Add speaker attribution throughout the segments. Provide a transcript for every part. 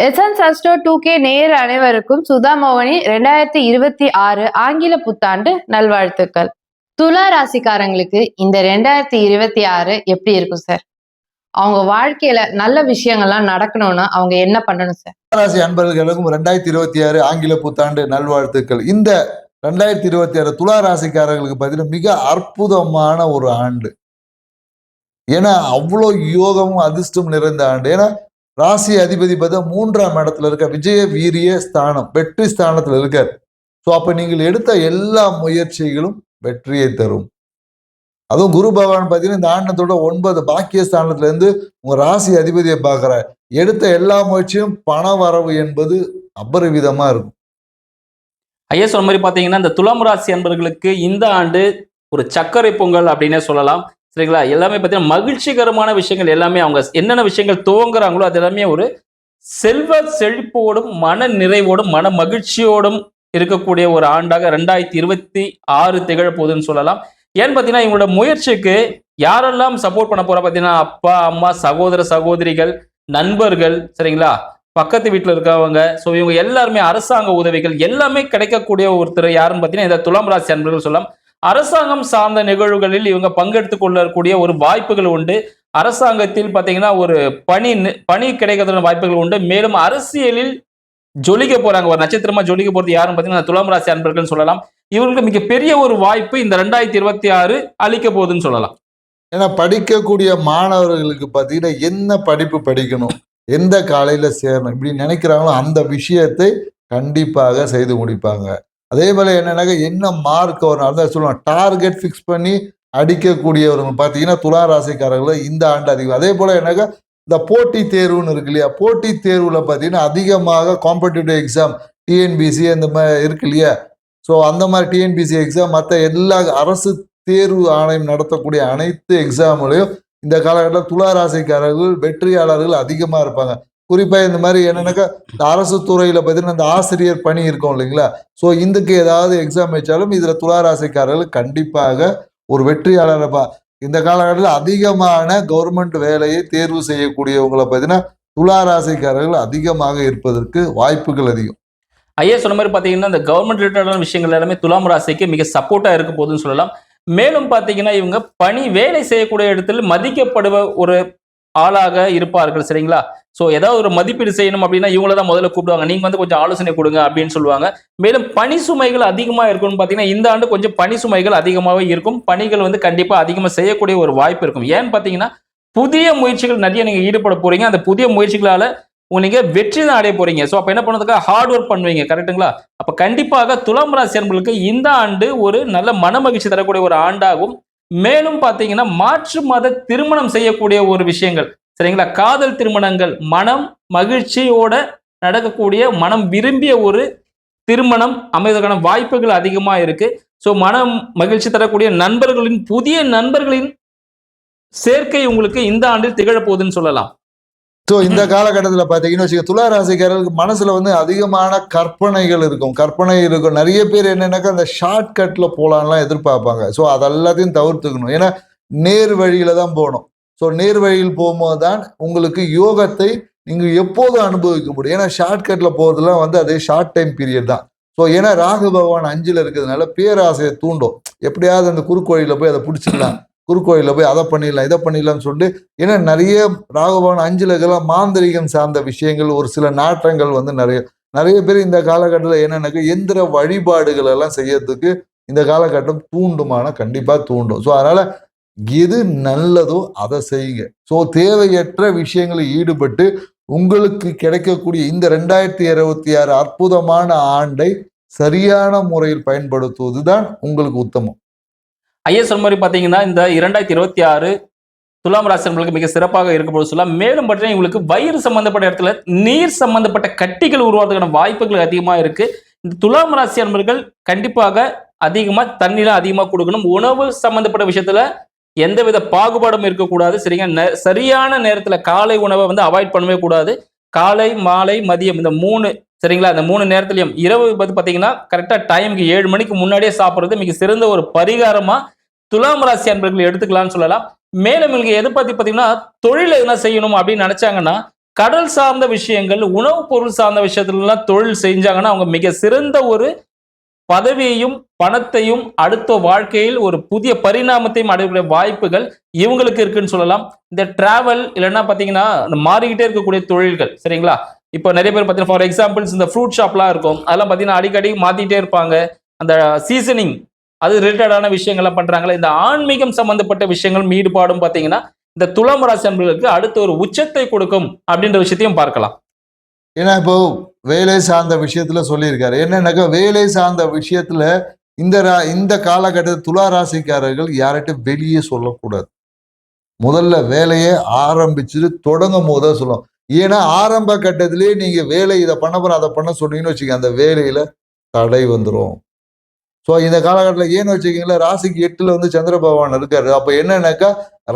Speaker 1: SN சஸ்டோ 2K நேயர் அனைவருக்கும் சுதா மோகனி 2026 ஆங்கில புத்தாண்டு நல்வாழ்த்துக்கள். துலா ராசிக்காரங்களுக்கு இந்த 2026 எப்படி இருக்கும் சார்? அவங்க வாழ்க்கையில நல்ல விஷயங்கள்லாம் நடக்கணும்னா அவங்க என்ன பண்ணணும் சார்?
Speaker 2: ராசி அன்பர்களுக்கும் 2026 ஆங்கில புத்தாண்டு நல்வாழ்த்துக்கள். இந்த 2026 துலா ராசிக்காரர்களுக்கு பார்த்தீங்கன்னா மிக அற்புதமான ஒரு ஆண்டு. ஏன்னா அவ்வளோ யோகமும் அதிர்ஷ்டம் நிறைந்த ஆண்டு. ஏன்னா ராசி அதிபதி பார்த்தா 3ஆம் இடத்துல இருக்க விஜய வீரிய ஸ்தானம், வெற்றி ஸ்தானத்துல இருக்கார். ஸோ அப்ப நீங்கள் எடுத்த எல்லா முயற்சிகளும் வெற்றியை தரும். அதுவும் குரு பகவான் பார்த்தீங்கன்னா இந்த ஆண்டத்தோட 9 பாக்கிய ஸ்தானத்துல இருந்து உங்க ராசி அதிபதியை பார்க்கிற எடுத்த எல்லா முயற்சியும் பண வரவு என்பது அபரிவிதமா இருக்கும்.
Speaker 3: ஐயா சொன்ன மாதிரி பார்த்தீங்கன்னா இந்த துலாம் ராசி அன்பர்களுக்கு இந்த ஆண்டு ஒரு சர்க்கரை பொங்கல் அப்படின்னே சொல்லலாம். சரிங்களா? எல்லாமே பார்த்தீங்கன்னா மகிழ்ச்சிகரமான விஷயங்கள் எல்லாமே அவங்க என்னென்ன விஷயங்கள் துவங்குறாங்களோ அது எல்லாமே ஒரு செல்வ செழிப்போடும் மன நிறைவோடும் மன மகிழ்ச்சியோடும் இருக்கக்கூடிய ஒரு ஆண்டாக 2026 திகழ போகுதுன்னு சொல்லலாம். ஏன்னு பார்த்தீங்கன்னா இவங்களோட முயற்சிக்கு யாரெல்லாம் சப்போர்ட் பண்ண போறா பார்த்தீங்கன்னா அப்பா அம்மா சகோதர சகோதரிகள் நண்பர்கள், சரிங்களா, பக்கத்து வீட்டில் இருக்கவங்க, ஸோ இவங்க எல்லாருமே அரசாங்க உதவிகள் எல்லாமே கிடைக்கக்கூடிய ஒருத்தர் யாருன்னு பார்த்தீங்கன்னா இந்த துலாம் ராசி அன்பர்கள் சொல்லலாம். அரசாங்கம் சார்ந்த நிகழ்வுகளில் இவங்க பங்கெடுத்துக் கொள்ளக்கூடிய ஒரு வாய்ப்புகள் உண்டு. அரசாங்கத்தில் பார்த்தீங்கன்னா ஒரு பணி கிடைக்கிறதுன வாய்ப்புகள் உண்டு. மேலும் அரசியலில் ஜொலிக்க போறாங்க, ஒரு நட்சத்திரமா ஜொலிக்க போறது யாருன்னு பார்த்தீங்கன்னா துலாம் ராசி அன்பர்கள் சொல்லலாம். இவங்களுக்கு மிகப்பெரிய ஒரு வாய்ப்பு இந்த 2026 அளிக்க போகுதுன்னு சொல்லலாம்.
Speaker 2: ஏன்னா படிக்கக்கூடிய மாணவர்களுக்கு பார்த்தீங்கன்னா என்ன படிப்பு படிக்கணும், எந்த காலையில சேரணும் இப்படி நினைக்கிறாங்களோ அந்த விஷயத்தை கண்டிப்பாக செய்து முடிப்பாங்க. அதே போல என்னன்னாக்க என்ன மார்க் வரும் அதான் சொல்லுவாங்க, டார்கெட் ஃபிக்ஸ் பண்ணி அடிக்கக்கூடியவங்க பார்த்தீங்கன்னா துலா ராசிக்காரர்கள் இந்த ஆண்டு அதிகம். அதே போல என்னக்கா இந்த போட்டி தேர்வுன்னு இருக்கு இல்லையா, போட்டி தேர்வுல பார்த்தீங்கன்னா அதிகமாக காம்படிட்டிவ் எக்ஸாம் டிஎன்பிசி அந்த மாதிரி இருக்கு இல்லையா, ஸோ அந்த மாதிரி டிஎன்பிசி எக்ஸாம் மற்ற எல்லா அரசு தேர்வு ஆணையம் நடத்தக்கூடிய அனைத்து எக்ஸாம்லையும் இந்த காலகட்டத்தில் துலா ராசிக்காரர்கள் வெற்றியாளர்கள் அதிகமாக இருப்பாங்க. குறிப்பாக இந்த மாதிரி என்னன்னாக்கா இந்த அரசு துறையில் பார்த்தீங்கன்னா இந்த ஆசிரியர் பணி இருக்கும் இல்லைங்களா, ஸோ இதுக்கு ஏதாவது எக்ஸாம் வச்சாலும் இதில் துலா ராசிக்காரர்கள் கண்டிப்பாக ஒரு வெற்றியாளர். இந்த காலகட்டத்தில் அதிகமான கவர்மெண்ட் வேலையை தேர்வு செய்யக்கூடியவங்களை பார்த்தீங்கன்னா துலா ராசிக்காரர்கள் அதிகமாக இருப்பதற்கு வாய்ப்புகள் அதிகம்.
Speaker 3: ஐயா சொன்ன மாதிரி பார்த்தீங்கன்னா இந்த கவர்மெண்ட் ரிலேட்டடான விஷயங்கள் எல்லாமே துலாம் ராசிக்கு மிக சப்போர்ட்டாக இருக்க போகுதுன்னு சொல்லலாம். மேலும் பார்த்தீங்கன்னா இவங்க வேலை செய்யக்கூடிய இடத்துல மதிக்கப்படுவ ஒரு ஆளாக இருப்பார்கள். சரிங்களா? ஸோ ஏதாவது ஒரு மதிப்பீடு செய்யணும் அப்படின்னா இவங்கள தான் முதல்ல கூப்பிடுவாங்க, நீங்க வந்து கொஞ்சம் ஆலோசனை கொடுங்க அப்படின்னு சொல்லுவாங்க. மேலும் பணி சுமைகள் அதிகமாக இருக்கும்னு பார்த்தீங்கன்னா இந்த ஆண்டு கொஞ்சம் பணி சுமைகள் அதிகமாகவே இருக்கும். பணிகள் வந்து கண்டிப்பாக அதிகமாக செய்யக்கூடிய ஒரு வாய்ப்பு இருக்கும். ஏன்னு பார்த்தீங்கன்னா புதிய முயற்சிகள் நிறைய நீங்க ஈடுபட போறீங்க. அந்த புதிய முயற்சிகளால நீங்க வெற்றி தான் அடைய போறீங்க. ஸோ அப்ப என்ன பண்ணதுக்காக ஹார்ட் ஒர்க் பண்ணுவீங்க. கரெக்டுங்களா? அப்ப கண்டிப்பாக துலாம் ராசி அன்பர்களுக்கு இந்த ஆண்டு ஒரு நல்ல மன மகிழ்ச்சி தரக்கூடிய ஒரு ஆண்டாகும். மேலும் பார்த்தீங்கன்னா மாற்று மத திருமணம் செய்யக்கூடிய ஒரு விஷயங்கள், சரிங்களா, காதல் திருமணங்கள் மனம் மகிழ்ச்சியோட நடக்கக்கூடிய மனம் விரும்பிய ஒரு திருமணம் அமைவதற்கான வாய்ப்புகள் அதிகமா இருக்கு. ஸோ மனம் மகிழ்ச்சி தரக்கூடிய நண்பர்களின் புதிய நண்பர்களின் சேர்க்கை உங்களுக்கு இந்த ஆண்டில் திகழப்போகுதுன்னு சொல்லலாம்.
Speaker 2: ஸோ இந்த காலகட்டத்தில் பார்த்தீங்கன்னா வச்சுக்க துலா ராசிக்காரர்களுக்கு மனசுல வந்து அதிகமான கற்பனைகள் இருக்கும். நிறைய பேர் என்னன்னாக்கா அந்த ஷார்ட் கட்ல போலான்லாம் எதிர்பார்ப்பாங்க. ஸோ அதெல்லாத்தையும் தவிர்த்துக்கணும். ஏன்னா நேர் வழியில தான் போகணும். ஸோ நேர் வழியில் போகும்போது தான் உங்களுக்கு யோகத்தை நீங்க எப்போதும் அனுபவிக்க முடியும். ஏன்னா ஷார்ட் கட்ல போறதுலாம் வந்து அதே ஷார்ட் டைம் பீரியட் தான். ஸோ ஏன்னா ராகு பகவான் 5ல் இருக்கிறதுனால பேராசையை தூண்டும். எப்படியாவது அந்த குறுக்கு வழியில போய் அதை பிடிச்சிடலாம், குறுக்கோயிலில் போய் அதை பண்ணிடலாம் இதை பண்ணிடலாம்னு சொல்லிட்டு, ஏன்னா நிறைய ராகுபவன் 5ல் இருக்கலாம் மாந்திரிகம் சார்ந்த விஷயங்கள் ஒரு சில நாட்டங்கள் வந்து நிறைய பேர் இந்த காலகட்டத்தில் என்னன்னாக்க எந்திர வழிபாடுகள் எல்லாம் செய்யறதுக்கு இந்த காலகட்டம் தூண்டுமான கண்டிப்பாக தூண்டும். ஸோ அதனால எது நல்லதோ அதை செய்யுங்க. ஸோ தேவையற்ற விஷயங்களில் ஈடுபட்டு உங்களுக்கு கிடைக்கக்கூடிய இந்த 2026 அற்புதமான ஆண்டை சரியான முறையில் பயன்படுத்துவது தான் உங்களுக்கு உத்தமம்.
Speaker 3: ஐயா சொன்ன மாதிரி பார்த்தீங்கன்னா இந்த 2026 துலாம் ராசி அன்பர்களுக்கு மிக சிறப்பாக இருக்கும்போது சொல்லலாம். மேலும் பார்த்தீங்கன்னா உங்களுக்கு வயிறு சம்பந்தப்பட்ட இடத்துல நீர் சம்பந்தப்பட்ட கட்டிகள் உருவாவதற்கான வாய்ப்புகள் அதிகமாக இருக்கு. இந்த துலாம் ராசி அன்பர்கள் கண்டிப்பாக அதிகமாக தண்ணீரை அதிகமாக கொடுக்கணும். உணவு சம்பந்தப்பட்ட விஷயத்துல எந்தவித பாகுபாடும் இருக்கக்கூடாது. சரிங்க? சரியான நேரத்துல காலை உணவை வந்து அவாய்ட் பண்ணவே கூடாது. காலை மாலை மதியம் இந்த 3, சரிங்களா, அந்த 3 நேரத்திலையும் இரவு பார்த்தீங்கன்னா கரெக்டா டைமுக்கு 7 மணிக்கு முன்னாடியே சாப்பிட்றது மிக சிறந்த ஒரு பரிகாரமா துலாம் ராசி அன்பர்கள் எடுத்துக்கலாம்னு சொல்லலாம். மேலும் இவங்க எதை பத்தி பார்த்தீங்கன்னா தொழில் எதுனா செய்யணும் அப்படின்னு நினைச்சாங்கன்னா கடல் சார்ந்த விஷயங்கள், உணவுப் பொருள் சார்ந்த விஷயத்துலலாம் தொழில் செஞ்சாங்கன்னா, அவங்க மிக சிறந்த ஒரு பதவியையும், பணத்தையும், அடுத்த வாழ்க்கையில் ஒரு புதிய பரிணாமத்தையும் அடையக்கூடிய வாய்ப்புகள் இவங்களுக்கு இருக்குன்னு சொல்லலாம். இந்த டிராவல் இல்லன்னா பார்த்தீங்கன்னா, இந்த மாறிக்கிட்டே இருக்கக்கூடிய தொழில்கள் சரிங்களா? இப்போ நெறைய பேர் பார்த்தீங்கன்னா, ஃபார் எக்ஸாம்பிள்ஸ் இந்த ஃப்ரூட் ஷாப்லாம் இருக்கும். அதெல்லாம் பார்த்தீங்கன்னா, அடிக்கடி மாத்திட்டே இருப்பாங்க. அந்த சீசனிங் அது ரிலேட்டடான விஷயங்கள்லாம் பண்றாங்கல்ல. இந்த ஆன்மீகம் சம்பந்தப்பட்ட விஷயங்களும் ஈடுபாடும் பார்த்தீங்கன்னா, இந்த துலாம் ராசி அன்பர்களுக்கு அடுத்த ஒரு உச்சத்தை கொடுக்கும் அப்படின்ற விஷயத்தையும் பார்க்கலாம்.
Speaker 2: ஏன்னா இப்போ வேலை சார்ந்த விஷயத்துல சொல்லியிருக்காரு. என்னன்னாக்கா வேலை சார்ந்த விஷயத்துல இந்த காலகட்டத்தில் துலா ராசிக்காரர்கள் யார்கிட்ட வெளியே சொல்லக்கூடாது. முதல்ல வேலையை ஆரம்பிச்சுட்டு தொடங்கும் போது தான் சொல்லணும். ஏன்னா ஆரம்ப கட்டத்திலேயே நீங்க வேலை இதை பண்ண போற அதை பண்ண சொன்னீங்கன்னு வச்சுக்கோங்க, அந்த வேலையில தடை வந்துடும். ஸோ இந்த காலகட்டத்தில் ஏன்னு வச்சுக்கீங்களா, ராசிக்கு 8ல வந்து சந்திர பகவான் இருக்காரு. அப்ப என்னன்னாக்கா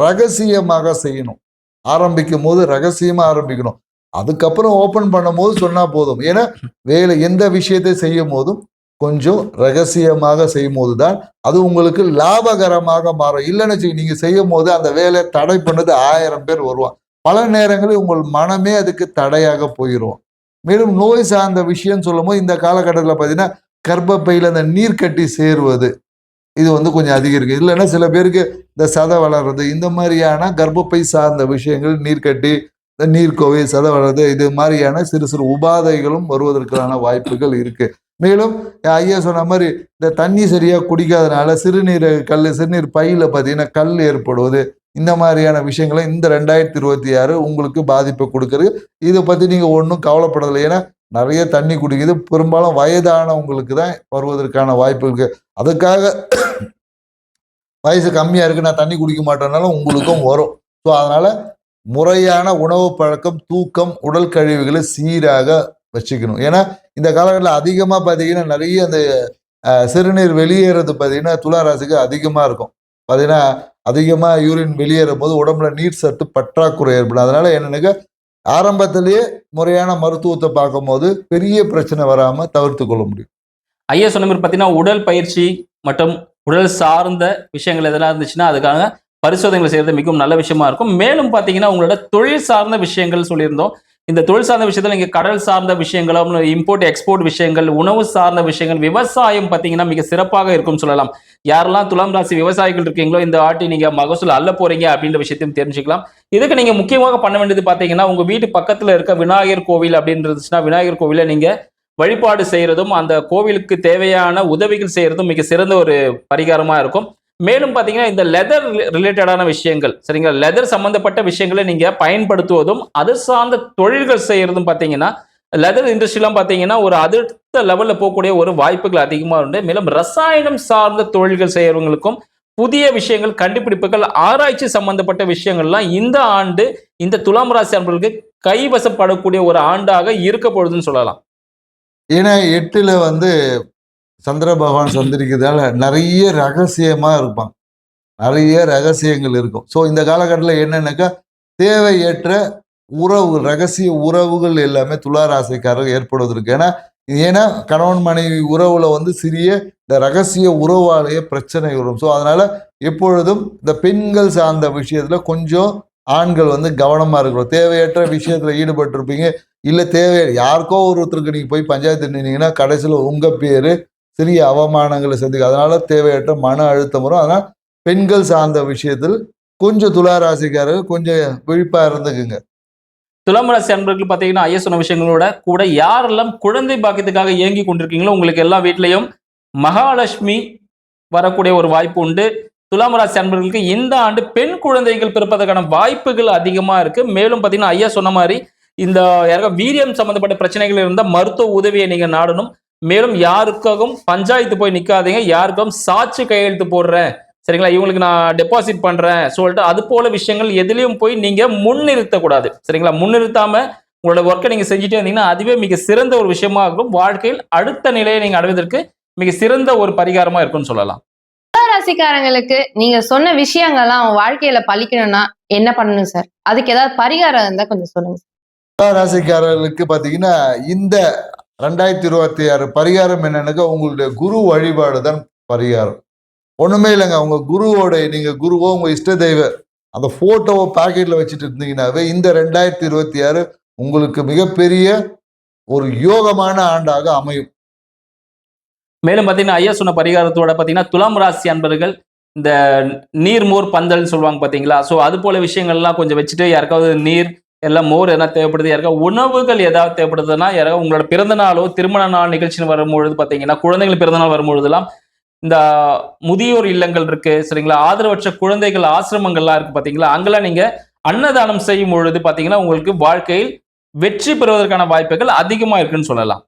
Speaker 2: ரகசியமாக செய்யணும். ஆரம்பிக்கும் போது ரகசியமா ஆரம்பிக்கணும். அதுக்கப்புறம் ஓபன் பண்ணும் போது சொன்னா போதும். ஏன்னா வேலை எந்த விஷயத்தை செய்யும் போதும் கொஞ்சம் ரகசியமாக செய்யும் போதுதான் அது உங்களுக்கு லாபகரமாக மாறும். இல்லைன்னு வச்சுக்க, நீங்க செய்யும் போது அந்த வேலையை தடை பண்ணது 1000 பேர் வருவான். பல நேரங்களில் உங்கள் மனமே அதுக்கு தடையாக போயிடும். மேலும் நோய் சார்ந்த விஷயம் சொல்லும் போது இந்த காலகட்டத்தில் பார்த்தீங்கன்னா கர்ப்பப்பையில் அந்த நீர் கட்டி சேருவது இது வந்து கொஞ்சம் அதிகம் இருக்கு. இல்லைன்னா சில பேருக்கு இந்த சதை வளர்றது இந்த மாதிரியான கர்ப்பப்பை சார்ந்த விஷயங்கள், நீர்க்கட்டி, இந்த நீர்க்கோவை, சதை வளர்றது இது மாதிரியான சிறு சிறு உபாதைகளும் வருவதற்கான வாய்ப்புகள் இருக்கு. மேலும் ஐயா சொன்ன மாதிரி இந்த தண்ணி சரியா குடிக்காதனால சிறுநீர் பையில பார்த்தீங்கன்னா கல் ஏற்படுவது இந்த மாதிரியான விஷயங்களை இந்த 2026 உங்களுக்கு பாதிப்பை கொடுக்குறது. இதை பத்தி நீங்க ஒன்றும் கவலைப்படலை. ஏன்னா நிறைய தண்ணி குடிக்குது. பெரும்பாலும் வயதானவங்களுக்கு தான் வருவதற்கான வாய்ப்பு இருக்கு. அதுக்காக வயசு கம்மியா இருக்கு நான் தண்ணி குடிக்க மாட்டேன்னாலும் உங்களுக்கும் வரும். ஸோ அதனால முறையான உணவு பழக்கம், தூக்கம், உடல் கழிவுகளை சீராக வச்சுக்கணும். ஏன்னா இந்த காலகட்டத்தில் அதிகமாக பார்த்தீங்கன்னா நிறைய அந்த சிறுநீர் வெளியேறது பார்த்தீங்கன்னா துலா ராசிக்கு அதிகமாக இருக்கும். பார்த்தீங்கன்னா அதிகமாக யூரின் வெளியேறும் போது உடம்புல நீர் சத்து பற்றாக்குறை ஏற்படும். அதனால என்னன்னாக்கா ஆரம்பத்திலேயே முறையான மருத்துவத்தை பார்க்கும்போது பெரிய பிரச்சனை வராமல் தவிர்த்து கொள்ள முடியும்.
Speaker 3: ஐயா சொன்ன மாதிரி பார்த்தீங்கன்னா, உடல் பயிற்சி மற்றும் உடல் சார்ந்த விஷயங்கள் எதெல்லாம் இருந்துச்சுன்னா, அதுக்காக பரிசோதனைகள் செய்றது மிகவும் நல்ல விஷயமா இருக்கும். மேலும் பார்த்தீங்கன்னா, உங்களோட தொழில் சார்ந்த விஷயங்கள் சொல்லியிருந்தோம். இந்த தொழில் சார்ந்த விஷயத்துல நீங்க கடல் சார்ந்த விஷயங்களும், இம்போர்ட், எக்ஸ்போர்ட் விஷயங்கள், உணவு சார்ந்த விஷயங்கள், விவசாயம் பார்த்தீங்கன்னா மிக சிறப்பாக இருக்கும்னு சொல்லலாம். யாரெல்லாம் துலாம் ராசி விவசாயிகள் இருக்கீங்களோ, இந்த வாட்டி நீங்க மகசூல் அள்ள போறீங்க அப்படின்ற விஷயத்தையும் தெரிஞ்சுக்கலாம். இதுக்கு நீங்க முக்கியமாக பண்ண வேண்டியது பார்த்தீங்கன்னா, உங்க வீட்டு பக்கத்துல இருக்க விநாயகர் கோவில் அப்படின்னு இருந்துச்சுன்னா, விநாயகர் கோவில நீங்க வழிபாடு செய்யறதும், அந்த கோவிலுக்கு தேவையான உதவிகள் செய்யறதும் மிக சிறந்த ஒரு பரிகாரமா இருக்கும். மேலும் பார்த்தீங்கன்னா, இந்த லெதர் ரிலேட்டடான விஷயங்கள் சரிங்களா? லெதர் சம்பந்தப்பட்ட விஷயங்களை நீங்க பயன்படுத்துவதும், அது சார்ந்த தொழில்கள் செய்யறதும் பார்த்தீங்கன்னா, லெதர் இண்டஸ்ட்ரிலாம் பார்த்தீங்கன்னா, ஒரு அடுத்த லெவல்ல போகக்கூடிய ஒரு வாய்ப்புகள் அதிகமா உண்டு. மேலும் ரசாயனம் சார்ந்த தொழில்கள் செய்யறவங்களுக்கும், புதிய விஷயங்கள், கண்டுபிடிப்புகள், ஆராய்ச்சி சம்பந்தப்பட்ட விஷயங்கள்லாம் இந்த ஆண்டு இந்த துலாம் ராசி அன்பர்களுக்கு கைவசப்படக்கூடிய ஒரு ஆண்டாக இருக்க போகுதுன்னு சொல்லலாம்.
Speaker 2: ஏன்னா 8ல வந்து சந்திர பகவான் சந்திரிக்கிறதால நிறைய ரகசியமா இருப்பாங்க. நிறைய ரகசியங்கள் இருக்கும். ஸோ இந்த காலகட்டத்தில் என்னன்னாக்கா தேவையற்ற ரகசிய உறவுகள் எல்லாமே துலா ராசிக்காரர்கள் ஏற்படுவதற்கு. ஏன்னா கணவன் மனைவி உறவுல வந்து சிறிய இந்த ரகசிய உறவாலேயே பிரச்சனை வரும். ஸோ அதனால எப்பொழுதும் இந்த பெண்கள் சார்ந்த விஷயத்துல கொஞ்சம் ஆண்கள் வந்து கவனமா இருக்கணும். தேவையற்ற விஷயத்துல ஈடுபட்டு இருப்பீங்க. இல்ல யாருக்கோ ஒருத்தருக்கு நீங்க போய் பஞ்சாயத்து நின்னீங்கன்னா கடைசியில் உங்க பேரு சிறிய அவமானங்களை சந்திக்கும். அதனால தேவையற்ற மன அழுத்தம் வரும். அதனால பெண்கள் சார்ந்த விஷயத்தில் கொஞ்சம் துலா ராசிக்காரர்கள் கொஞ்சம் விழிப்பா இருந்துக்குங்க.
Speaker 3: துலாம் ராசி அன்பர்கள் பார்த்தீங்கன்னா, ஐயா சொன்ன விஷயங்களோட கூட யாரெல்லாம் குழந்தை பாக்கியத்துக்காக ஏங்கி கொண்டிருக்கீங்களோ, உங்களுக்கு எல்லா வீட்லயும் மகாலட்சுமி வரக்கூடிய ஒரு வாய்ப்பு உண்டு. துலாம் ராசி அன்பர்களுக்கு இந்த ஆண்டு பெண் குழந்தைகள் பிறப்பதற்கான வாய்ப்புகள் அதிகமா இருக்கு. மேலும் பார்த்தீங்கன்னா, ஐயா சொன்ன மாரி இந்த யாருக்கும் வீரியம் சம்பந்தப்பட்ட பிரச்சனைகள் இருந்தா மருத்துவ உதவியை நீங்க நாடணும். மேலும் யாருக்காகவும் பஞ்சாயத்து போய் நிக்காதீங்க. யாருக்கும் சாட்சி கையெழுத்து போடுறேன் சரிங்களா, இவங்களுக்கு நான் டெபாசிட் பண்றேன் சொல்லிட்டு அது போல விஷயங்கள் எதுலயும் போய் நீங்க முன்னிறுத்த கூடாது சரிங்களா. முன்னிறுத்தாம உங்களோட ஒர்க்கை நீங்க செஞ்சுட்டே இருந்தீங்கன்னா அதுவே மிக சிறந்த ஒரு விஷயமா இருக்கும். வாழ்க்கையில் அடுத்த நிலையை நீங்க அடைவதற்கு மிக சிறந்த ஒரு பரிகாரமா இருக்கும்னு சொல்லலாம்.
Speaker 1: ராசிக்காரங்களுக்கு நீங்க சொன்ன விஷயங்கள்லாம் அவங்க வாழ்க்கையில பலிக்கணும்னா என்ன பண்ணணும் சார்? அதுக்கு ஏதாவது பரிகாரம் இருந்தா கொஞ்சம் சொல்லுங்க.
Speaker 2: துலா ராசிக்காரர்களுக்கு பாத்தீங்கன்னா இந்த 2026 பரிகாரம் என்னன்னாக்கா உங்களுடைய குரு வழிபாடு தான் பரிகாரம். ஒண்ணுமே இல்லைங்க. உங்க குருவோட நீங்க குருவோ உங்க இஷ்ட தெய்வ அந்த போட்டோவை பாக்கெட்ல வச்சுட்டு இருந்தீங்கன்னாவே இந்த 2026 உங்களுக்கு மிகப்பெரிய ஒரு யோகமான ஆண்டாக அமையும்.
Speaker 3: மேலும் பார்த்தீங்கன்னா ஐயா சொன்ன பரிகாரத்தோட பார்த்தீங்கன்னா துலாம் ராசி அன்பர்கள் இந்த நீர்மோர் பந்தல்னு சொல்லுவாங்க பார்த்தீங்களா? ஸோ அது போல விஷயங்கள்லாம் கொஞ்சம் வச்சுட்டு யாருக்காவது நீர் எல்லாம் மோர் எதனா தேவைப்படுது, யாருக்காவது உணவுகள் ஏதாவது தேவைப்படுதுன்னா, யாராவது உங்களோட பிறந்த நாளோ திருமண நாள் நிகழ்ச்சின்னு வரும்பொழுது பார்த்தீங்கன்னா, குழந்தைகள் பிறந்த நாள் வரும்பொழுதெல்லாம் இந்த முதியோர் இல்லங்கள் இருக்கு சரிங்களா? ஆதரவற்ற குழந்தைகள் ஆசிரமங்கள்லாம் இருக்கு பார்த்தீங்களா? அங்கெல்லாம் நீங்க அன்னதானம் செய்யும் பொழுது பார்த்தீங்கன்னா, உங்களுக்கு வாழ்க்கையில் வெற்றி பெறுவதற்கான வாய்ப்புகள் அதிகமா இருக்குன்னு சொல்லலாம்.